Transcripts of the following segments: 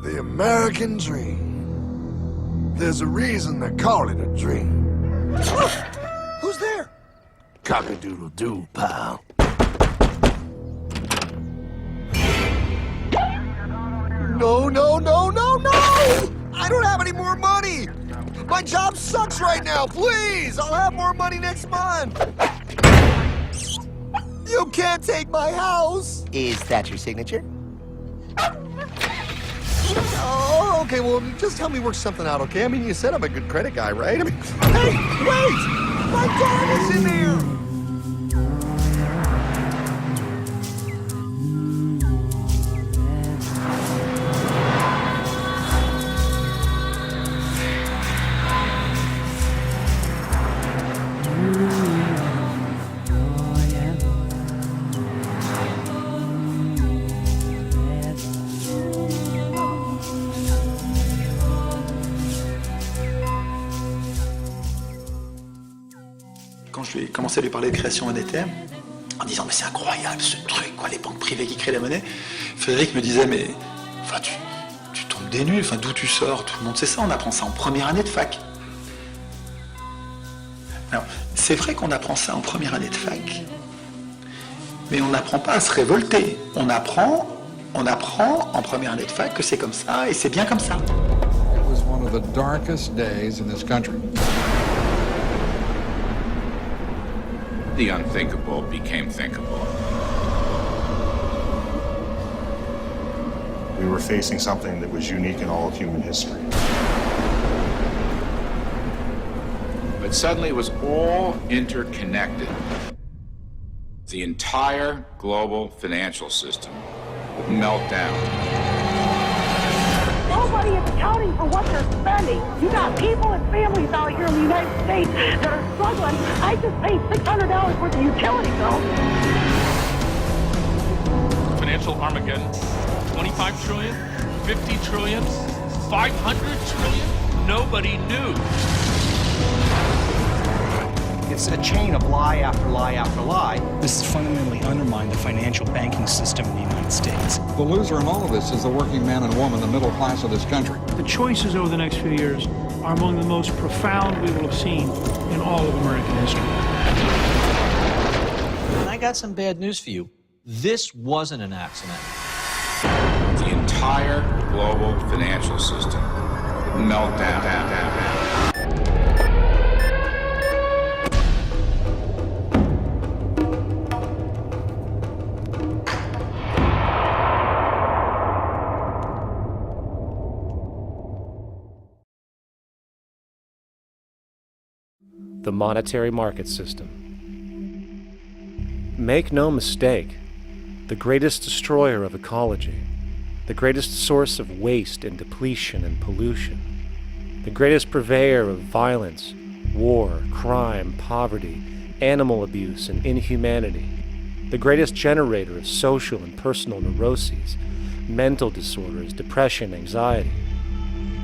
The American dream. There's a reason they call it a dream. Who's there? Cock-a-doodle-doo, pal. No, no, no, no, no! I don't have any more money! My job sucks right now, please! I'll have more money next month! You can't take my house! Is that your signature? Oh, okay, well, just help me work something out, okay? I mean, you said I'm a good credit guy, right? I mean, hey, wait! My dad is in there! Quand je lui ai commencé à lui parler de création monétaire, en disant mais c'est incroyable ce truc, quoi, les banques privées qui créent la monnaie, Frédéric me disait mais enfin, tu tombes des nues, enfin, d'où tu sors, tout le monde sait ça, on apprend ça en première année de fac. Alors, c'est vrai qu'on apprend ça en première année de fac, mais on n'apprend pas à se révolter. On apprend en première année de fac que c'est comme ça et c'est bien comme ça. It was one of the darkest days in this country. The unthinkable became thinkable. We were facing something that was unique in all of human history. But suddenly it was all interconnected. The entire global financial system would melt down. Nobody is accounting for what they're spending. You got people and families out here in the United States that are struggling. I just paid $600 worth of utility bills. Financial Armageddon. 25 trillion, 50 trillion, 500 trillion. Nobody knew. It's a chain of lie after lie after lie. This has fundamentally undermined the financial banking system in the United States. The loser in all of this is the working man and woman, the middle class of this country. The choices over the next few years are among the most profound we will have seen in all of American history. I got some bad news for you. This wasn't an accident. The entire global financial system would melt down. The monetary market system. Make no mistake, the greatest destroyer of ecology, the greatest source of waste and depletion and pollution, the greatest purveyor of violence, war, crime, poverty, animal abuse, and inhumanity, the greatest generator of social and personal neuroses, mental disorders, depression, anxiety,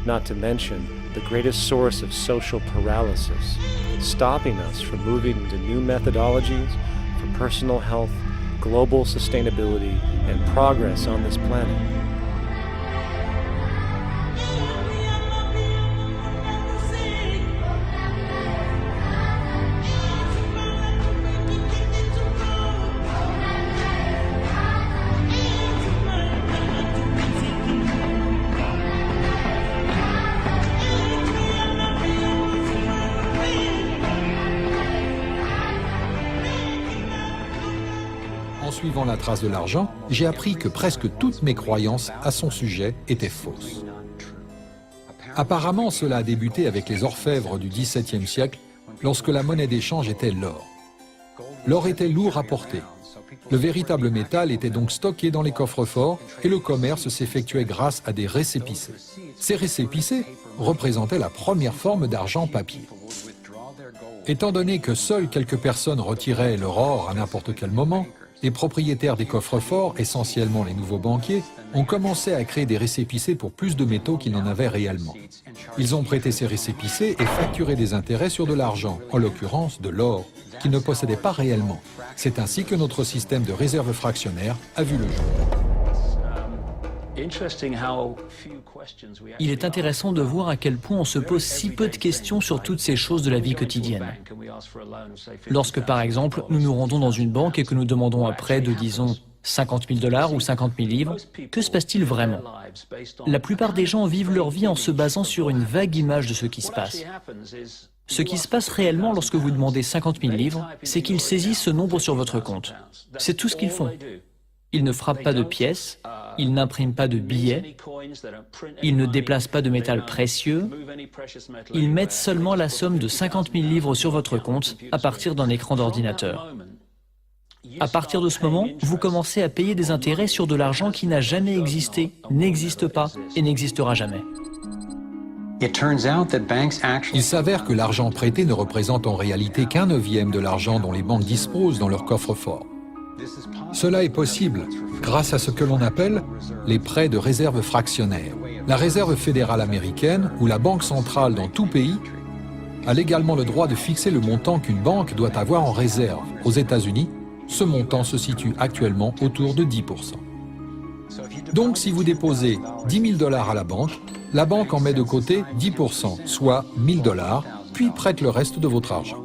not to mention the greatest source of social paralysis, stopping us from moving into new methodologies for personal health, global sustainability, and progress on this planet. En suivant la trace de l'argent, j'ai appris que presque toutes mes croyances à son sujet étaient fausses. Apparemment, cela a débuté avec les orfèvres du XVIIe siècle, lorsque la monnaie d'échange était l'or. L'or était lourd à porter. Le véritable métal était donc stocké dans les coffres-forts et le commerce s'effectuait grâce à des récépissés. Ces récépissés représentaient la première forme d'argent papier. Étant donné que seules quelques personnes retiraient leur or à n'importe quel moment, les propriétaires des coffres-forts, essentiellement les nouveaux banquiers, ont commencé à créer des récépissés pour plus de métaux qu'ils n'en avaient réellement. Ils ont prêté ces récépissés et facturé des intérêts sur de l'argent, en l'occurrence de l'or, qu'ils ne possédaient pas réellement. C'est ainsi que notre système de réserve fractionnaire a vu le jour. Il est intéressant de voir à quel point on se pose si peu de questions sur toutes ces choses de la vie quotidienne. Lorsque, par exemple, nous nous rendons dans une banque et que nous demandons un prêt de, disons, 50 000 $ ou 50 000 livres, que se passe-t-il vraiment? La plupart des gens vivent leur vie en se basant sur une vague image de ce qui se passe. Ce qui se passe réellement lorsque vous demandez 50 000 livres, c'est qu'ils saisissent ce nombre sur votre compte. C'est tout ce qu'ils font. Ils ne frappent pas de pièces, ils n'impriment pas de billets, ils ne déplacent pas de métal précieux, ils mettent seulement la somme de 50 000 livres sur votre compte à partir d'un écran d'ordinateur. À partir de ce moment, vous commencez à payer des intérêts sur de l'argent qui n'a jamais existé, n'existe pas et n'existera jamais. Il s'avère que l'argent prêté ne représente en réalité qu'un neuvième de l'argent dont les banques disposent dans leur coffre-fort. Cela est possible grâce à ce que l'on appelle les prêts de réserve fractionnaire. La Réserve fédérale américaine ou la Banque centrale dans tout pays a légalement le droit de fixer le montant qu'une banque doit avoir en réserve. Aux États-Unis, ce montant se situe actuellement autour de 10%. Donc si vous déposez 10 000 $ à la banque en met de côté 10%, soit 1 000 $, puis prête le reste de votre argent.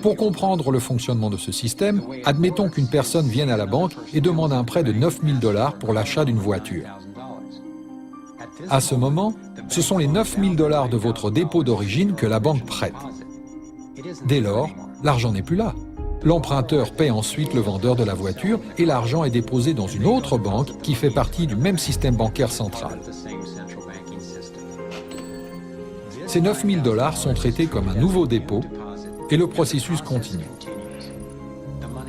Pour comprendre le fonctionnement de ce système, admettons qu'une personne vienne à la banque et demande un prêt de 9 000 $ pour l'achat d'une voiture. À ce moment, ce sont les 9 000 $ de votre dépôt d'origine que la banque prête. Dès lors, l'argent n'est plus là. L'emprunteur paie ensuite le vendeur de la voiture et l'argent est déposé dans une autre banque qui fait partie du même système bancaire central. Ces 9 000 $ sont traités comme un nouveau dépôt et le processus continue.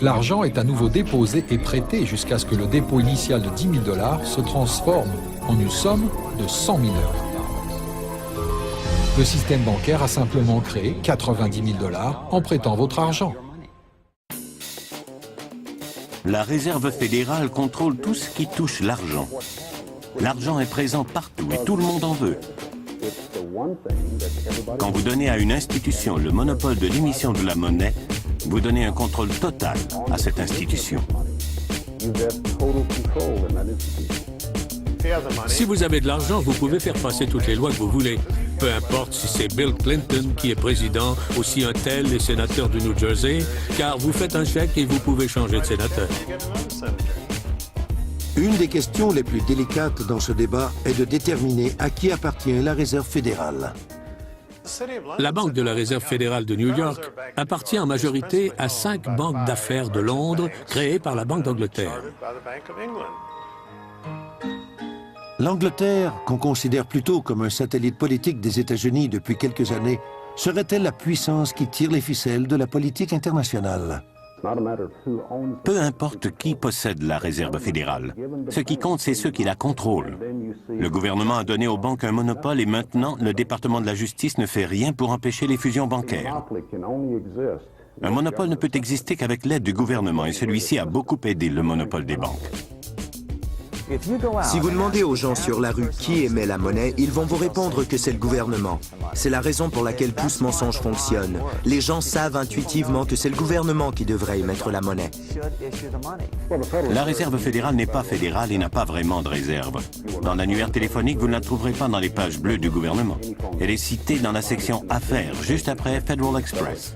L'argent est à nouveau déposé et prêté jusqu'à ce que le dépôt initial de 10 000 $ se transforme en une somme de 100 000 $. Le système bancaire a simplement créé 90 000 $ en prêtant votre argent. La Réserve fédérale contrôle tout ce qui touche l'argent. L'argent est présent partout et tout le monde en veut. Quand vous donnez à une institution le monopole de l'émission de la monnaie, vous donnez un contrôle total à cette institution. Si vous avez de l'argent, vous pouvez faire passer toutes les lois que vous voulez. Peu importe si c'est Bill Clinton qui est président ou si un tel est sénateur du New Jersey, car vous faites un chèque et vous pouvez changer de sénateur. Une des questions les plus délicates dans ce débat est de déterminer à qui appartient la Réserve fédérale. La Banque de la Réserve fédérale de New York appartient en majorité à 5 banques d'affaires de Londres créées par la Banque d'Angleterre. L'Angleterre, qu'on considère plutôt comme un satellite politique des États-Unis depuis quelques années, serait-elle la puissance qui tire les ficelles de la politique internationale? Peu importe qui possède la Réserve fédérale. Ce qui compte, c'est ceux qui la contrôlent. Le gouvernement a donné aux banques un monopole et maintenant, le département de la justice ne fait rien pour empêcher les fusions bancaires. Un monopole ne peut exister qu'avec l'aide du gouvernement et celui-ci a beaucoup aidé le monopole des banques. Si vous demandez aux gens sur la rue qui émet la monnaie, ils vont vous répondre que c'est le gouvernement. C'est la raison pour laquelle tout ce mensonge fonctionne. Les gens savent intuitivement que c'est le gouvernement qui devrait émettre la monnaie. La Réserve fédérale n'est pas fédérale et n'a pas vraiment de réserve. Dans l'annuaire téléphonique, vous ne la trouverez pas dans les pages bleues du gouvernement. Elle est citée dans la section Affaires, juste après Federal Express.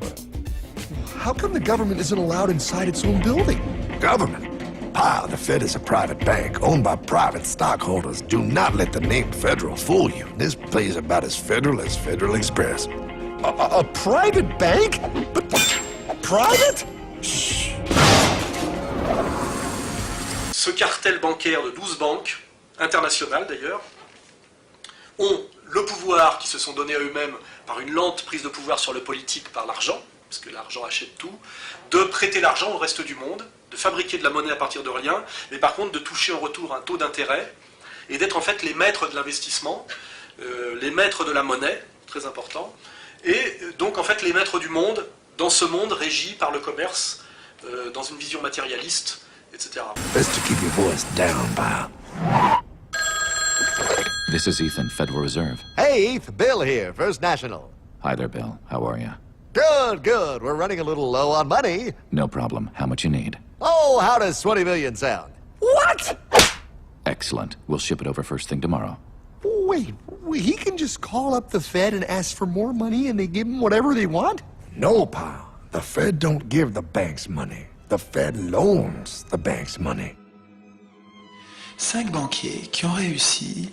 How come the government isn't allowed inside its own building? Government? Ah, the Fed is a private bank owned by private stockholders. Do not let the name Federal fool you. This place is about as Federal Express. A private bank? But private? Shh. Ce cartel bancaire de 12 banques, internationales d'ailleurs, ont le pouvoir qui se sont donnés à eux-mêmes par une lente prise de pouvoir sur le politique par l'argent, parce que l'argent achète tout, de prêter l'argent au reste du monde, de fabriquer de la monnaie à partir de rien, mais par contre de toucher en retour un taux d'intérêt et d'être en fait les maîtres de l'investissement, les maîtres de la monnaie, très important, et donc en fait les maîtres du monde, dans ce monde régi par le commerce, dans une vision matérialiste, etc. Best to keep your voice down, pal. This is Ethan, Federal Reserve. Hey, Eth, Bill here, First National. Hi there, Bill. How are you? Good, good. We're running a little low on money. No problem. How much you need? Oh, how does 20 million sound? What? Excellent. We'll ship it over first thing tomorrow. Wait, he can just call up the Fed and ask for more money and they give him whatever they want? No, pal. The Fed don't give the banks money. The Fed loans the banks money. 5 banquiers qui ont réussi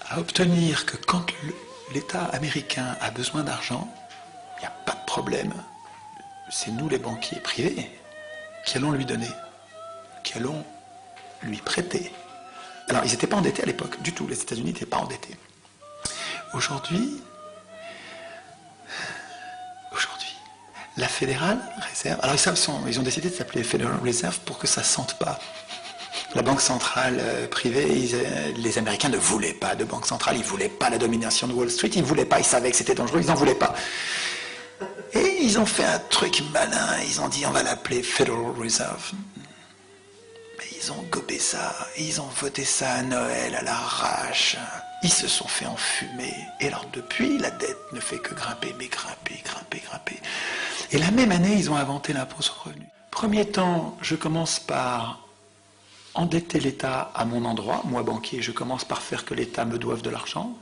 à obtenir que quand l'État américain a besoin d'argent, il n'y a pas de problème. C'est nous les banquiers privés qui allons lui donner, qui allons lui prêter. Alors ils n'étaient pas endettés à l'époque, du tout, les États-Unis n'étaient pas endettés. Aujourd'hui, la Fédérale Réserve, alors ils ont décidé de s'appeler Federal Reserve pour que ça ne sente pas. La banque centrale privée, les Américains ne voulaient pas de banque centrale, ils ne voulaient pas la domination de Wall Street, ils ne voulaient pas, ils savaient que c'était dangereux, ils n'en voulaient pas. Et ils ont fait un truc malin, ils ont dit on va l'appeler Federal Reserve. Mais ils ont gobé ça, ils ont voté ça à Noël à l'arrache. Ils se sont fait enfumer. Et alors depuis, la dette ne fait que grimper, mais grimper. Et la même année, ils ont inventé l'impôt sur le revenu. Premier temps, je commence par endetter l'État à mon endroit. Moi, banquier, je commence par faire que l'État me doive de l'argent.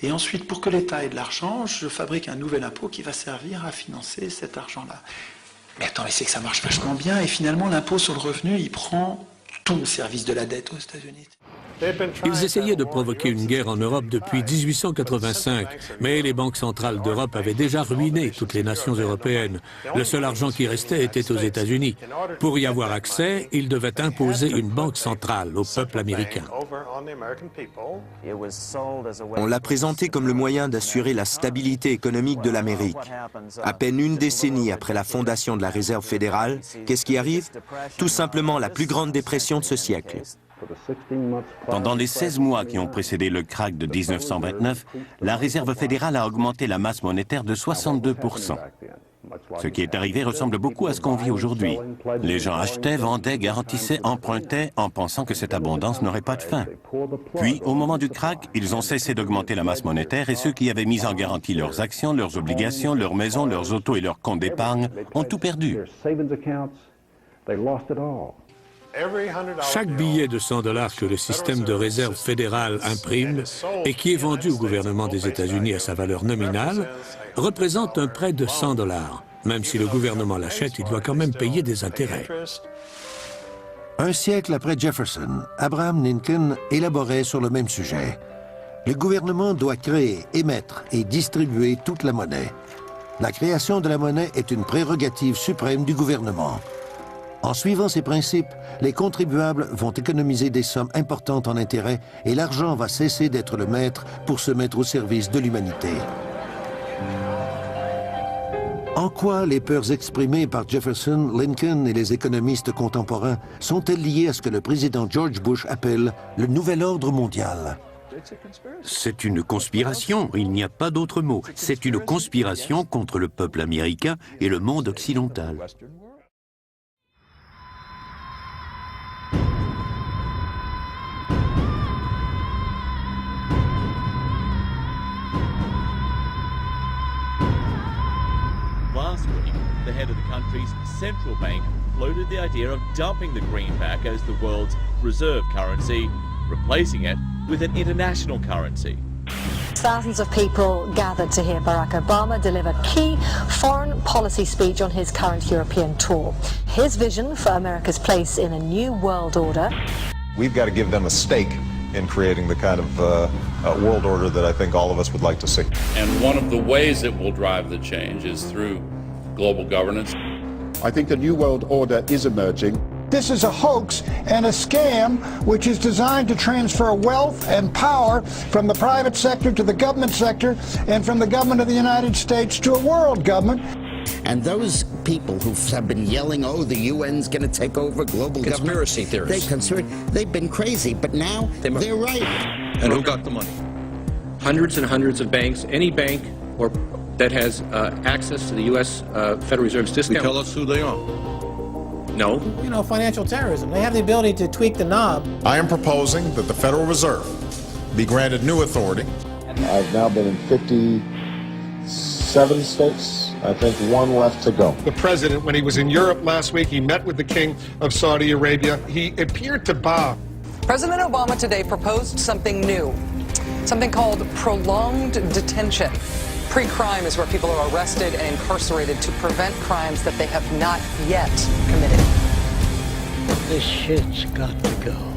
Et ensuite, pour que l'État ait de l'argent, je fabrique un nouvel impôt qui va servir à financer cet argent-là. Mais attends, mais c'est que ça marche vachement bien. Et finalement, l'impôt sur le revenu, il prend tout le service de la dette aux États-Unis. Ils essayaient de provoquer une guerre en Europe depuis 1885, mais les banques centrales d'Europe avaient déjà ruiné toutes les nations européennes. Le seul argent qui restait était aux États-Unis. Pour y avoir accès, ils devaient imposer une banque centrale au peuple américain. On l'a présenté comme le moyen d'assurer la stabilité économique de l'Amérique. À peine une décennie après la fondation de la Réserve fédérale, qu'est-ce qui arrive? Tout simplement la plus grande dépression de ce siècle. Pendant les 16 mois qui ont précédé le krach de 1929, la Réserve fédérale a augmenté la masse monétaire de 62%. Ce qui est arrivé ressemble beaucoup à ce qu'on vit aujourd'hui. Les gens achetaient, vendaient, garantissaient, empruntaient en pensant que cette abondance n'aurait pas de fin. Puis, au moment du krach, ils ont cessé d'augmenter la masse monétaire et ceux qui avaient mis en garantie leurs actions, leurs obligations, leurs maisons, leurs autos et leurs comptes d'épargne ont tout perdu. Chaque billet de $100 que le système de réserve fédérale imprime et qui est vendu au gouvernement des États-Unis à sa valeur nominale représente un prêt de $100. Même si le gouvernement l'achète, il doit quand même payer des intérêts. Un siècle après Jefferson, Abraham Lincoln élaborait sur le même sujet. Le gouvernement doit créer, émettre et distribuer toute la monnaie. La création de la monnaie est une prérogative suprême du gouvernement. En suivant ces principes, les contribuables vont économiser des sommes importantes en intérêts et l'argent va cesser d'être le maître pour se mettre au service de l'humanité. En quoi les peurs exprimées par Jefferson, Lincoln et les économistes contemporains sont-elles liées à ce que le président George Bush appelle le nouvel ordre mondial? C'est une conspiration, il n'y a pas d'autre mot. C'est une conspiration contre le peuple américain et le monde occidental. Last week, the head of the country's central bank floated the idea of dumping the greenback as the world's reserve currency, replacing it with an international currency. Thousands of people gathered to hear Barack Obama deliver key foreign policy speech on his current European tour. His vision for America's place in a new world order. We've got to give them a stake in creating the kind of world order that I think all of us would like to see. And one of the ways it will drive the change is through global governance. I think a new world order is emerging. This is a hoax and a scam which is designed to transfer wealth and power from the private sector to the government sector and from the government of the United States to a world government. And those people who have been yelling, oh, the UN's going to take over global conspiracy theorists. They've been crazy, but now they're right. And who got the money? Hundreds and hundreds of banks. Any bank that has access to the U.S. Federal Reserve's discount. Tell us who they are. No. You know, financial terrorism. They have the ability to tweak the knob. I am proposing that the Federal Reserve be granted new authority. I've now been in 57 states I think one left to go. The president, when he was in Europe last week, he met with the king of Saudi Arabia. He appeared to bow. President Obama today proposed something new, something called prolonged detention. Pre-crime is where people are arrested and incarcerated to prevent crimes that they have not yet committed. This shit's got to go.